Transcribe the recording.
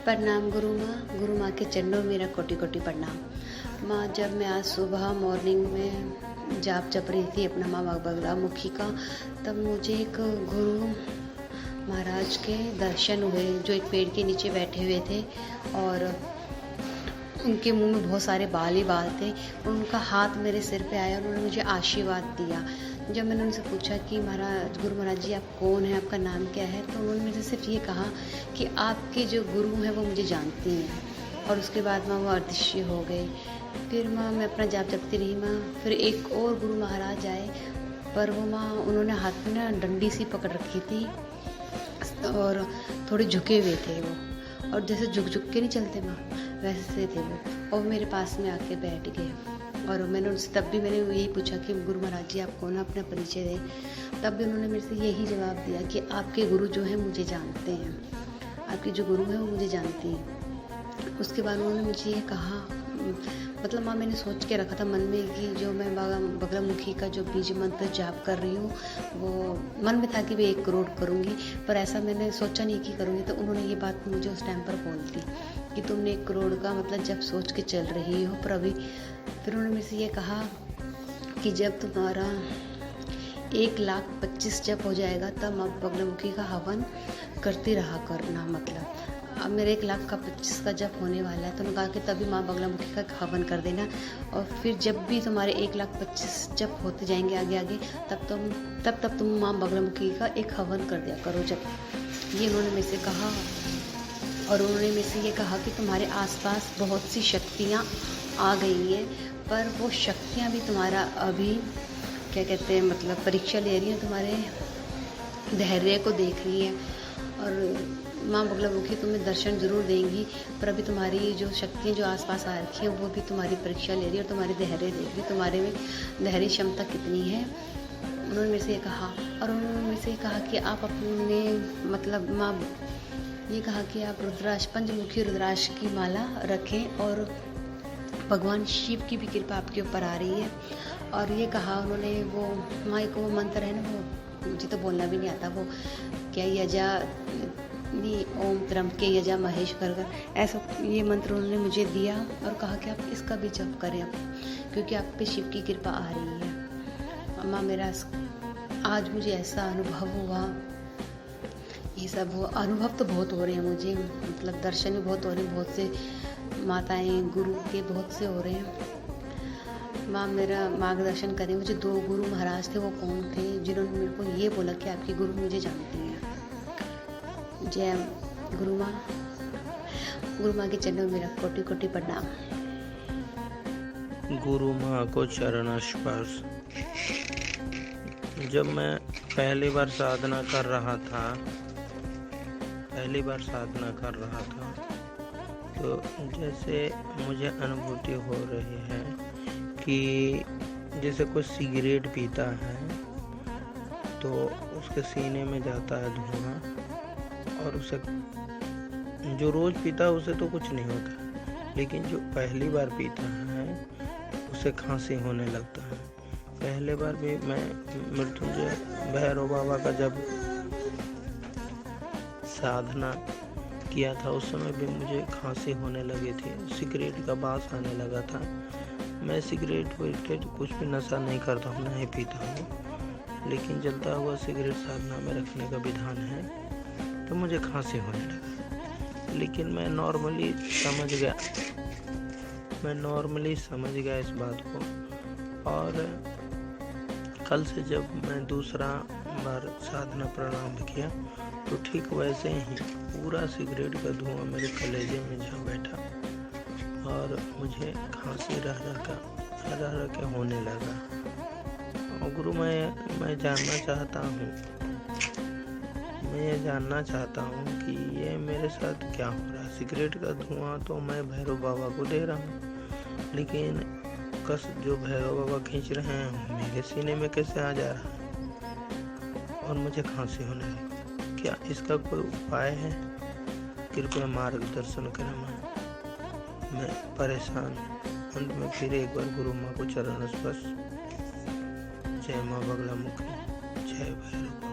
प्रणाम गुरु माँ के चरणों में मेरा कोटि कोटि प्रणाम। माँ, जब मैं आज सुबह मॉर्निंग में जाप जप रही थी अपना माँ बगलामुखी का, तब मुझे एक गुरु महाराज के दर्शन हुए जो एक पेड़ के नीचे बैठे हुए थे और उनके मुंह में बहुत सारे बाल ही बाल थे। उनका हाथ मेरे सिर पे आया और उन्होंने मुझे आशीर्वाद दिया। जब मैंने उनसे पूछा कि महाराज, गुरु महाराज जी आप कौन हैं, आपका नाम क्या है, तो उन्होंने मुझे सिर्फ ये कहा कि आपके जो गुरु हैं वो मुझे जानती हैं। और उसके बाद माँ वो अदृश्य हो गए। फिर माँ मैं अपना जाप जपती रही माँ। फिर एक और गुरु महाराज आए, पर वो माँ उन्होंने हाथ में ना डंडी सी पकड़ रखी थी और थोड़े झुके हुए थे वो, और जैसे झुक झुक के नहीं चलते माँ, वैसे थे वो। और मेरे पास में आके बैठ गए और मैंने उनसे तब भी मैंने यही पूछा कि गुरु महाराज जी आप कौन, अपना परिचय दें। तब भी उन्होंने मेरे से यही जवाब दिया कि आपके गुरु जो हैं मुझे जानते हैं, आपके जो गुरु हैं वो मुझे जानती हैं। उसके बाद उन्होंने मुझे ये कहा, मतलब माँ मैंने सोच के रखा था मन में कि जो मैं बगलामुखी का जो बीज मंत्र जाप कर रही हूँ वो मन में था कि मैं 1 करोड़ करूँगी, पर ऐसा मैंने सोचा नहीं कि करूँगी। तो उन्होंने ये बात मुझे उस टाइम पर बोल दी कि तुमने 1 करोड़ का मतलब जब सोच के चल रही हो, पर अभी फिर उन्होंने मुझसे ये कहा कि जब तुम्हारा 1,25,000 जप हो जाएगा तब माँ बगलामुखी का हवन करती रहा करना। मतलब अब मेरे 1,25,000 का जप होने वाला है, तो उन्होंने कहा कि तभी माँ बगलामुखी का हवन कर देना। और फिर जब भी तुम्हारे 1,25,000 जप होते जाएंगे आगे आगे, तब तुम माँ बगलामुखी का एक हवन कर दिया करो जब। ये उन्होंने मेरे से कहा। और उन्होंने मेरे से ये कहा कि तुम्हारे आसपास बहुत सी शक्तियाँ आ गई हैं, पर वो शक्तियाँ भी तुम्हारा अभी क्या कहते हैं मतलब परीक्षा ले रही हैं, तुम्हारे धैर्य को देख रही हैं। और माँ बगलामुखी तुम्हें दर्शन जरूर देंगी, पर अभी तुम्हारी जो शक्तियाँ जो आसपास आ रखी हैं वो भी तुम्हारी परीक्षा ले रही है और तुम्हारी धैर्य देख रही है, तुम्हारे में धैर्य क्षमता कितनी है। उन्होंने मेरे से ये कहा। और उन्होंने मेरे से ये कहा कि आप अपने मतलब माँ ये कहा कि आप पंचमुखी रुद्राक्ष की माला रखें और भगवान शिव की भी कृपा आपके ऊपर आ रही है। और ये कहा उन्होंने, वो माँ एक वो मंत्र है ना, वो मुझे तो बोलना भी नहीं आता, वो क्या यजा ओम त्र्यंबके यजा महेश कर ऐसा ये मंत्र उन्होंने मुझे दिया और कहा कि आप इसका भी जप करें अब, क्योंकि आप पे शिव की कृपा आ रही है। माँ मेरा आज मुझे ऐसा अनुभव हुआ, ये सब हुआ, अनुभव तो बहुत हो रहे हैं मुझे, मतलब दर्शन भी बहुत हो रहे हैं, बहुत से माताएं गुरु के बहुत से हो रहे हैं। माँ मेरा मार्गदर्शन करें। मुझे 2 गुरु महाराज थे, वो कौन थे जिन्होंने मेरे को ये बोला कि आपकी गुरु मुझे जानती हैं। जय गुरु माँ। गुरु माँ के चरणों में मेरा कोटि कोटि प्रणाम। गुरु माँ को चरण स्पर्श। जब मैं पहली बार साधना कर रहा था तो जैसे मुझे अनुभूति हो रही है कि जैसे कोई सिगरेट पीता है तो उसके सीने में जाता है धुआं, और उसे जो रोज पीता है उसे तो कुछ नहीं होता, लेकिन जो पहली बार पीता है उसे खांसी होने लगता है। पहले बार भी मैं मृत्युंजय भैरव बाबा का जब साधना किया था उस समय भी मुझे खांसी होने लगी थी, सिगरेट का बास आने लगा था। मैं सिगरेट कुछ भी नशा नहीं करता हूँ, नहीं पीता हूँ, लेकिन जलता हुआ सिगरेट साधना में रखने का विधान है, तो मुझे खांसी होने लगा। लेकिन मैं नॉर्मली समझ गया इस बात को। और कल से जब मैं दूसरा बार साधना प्रारंभ किया तो ठीक वैसे ही पूरा सिगरेट का धुआं मेरे कलेजे में जा बैठा और मुझे खांसी रह के होने लगा। और गुरु मैं ये जानना चाहता हूँ कि ये मेरे साथ क्या हो रहा है। सिगरेट का धुआं तो मैं भैरव बाबा को दे रहा हूँ, लेकिन जो भैरव बाबा खींच रहे हैं मेरे सीने में कैसे आ जा रहा है और मुझे खांसी होने लगी। क्या इसका कोई उपाय है? कृपया मार्गदर्शन करें। मैं परेशान। अंत में फिर एक बार गुरु माँ को चरण स्पर्श। जय माँ बगलामुखी, जय भैरव।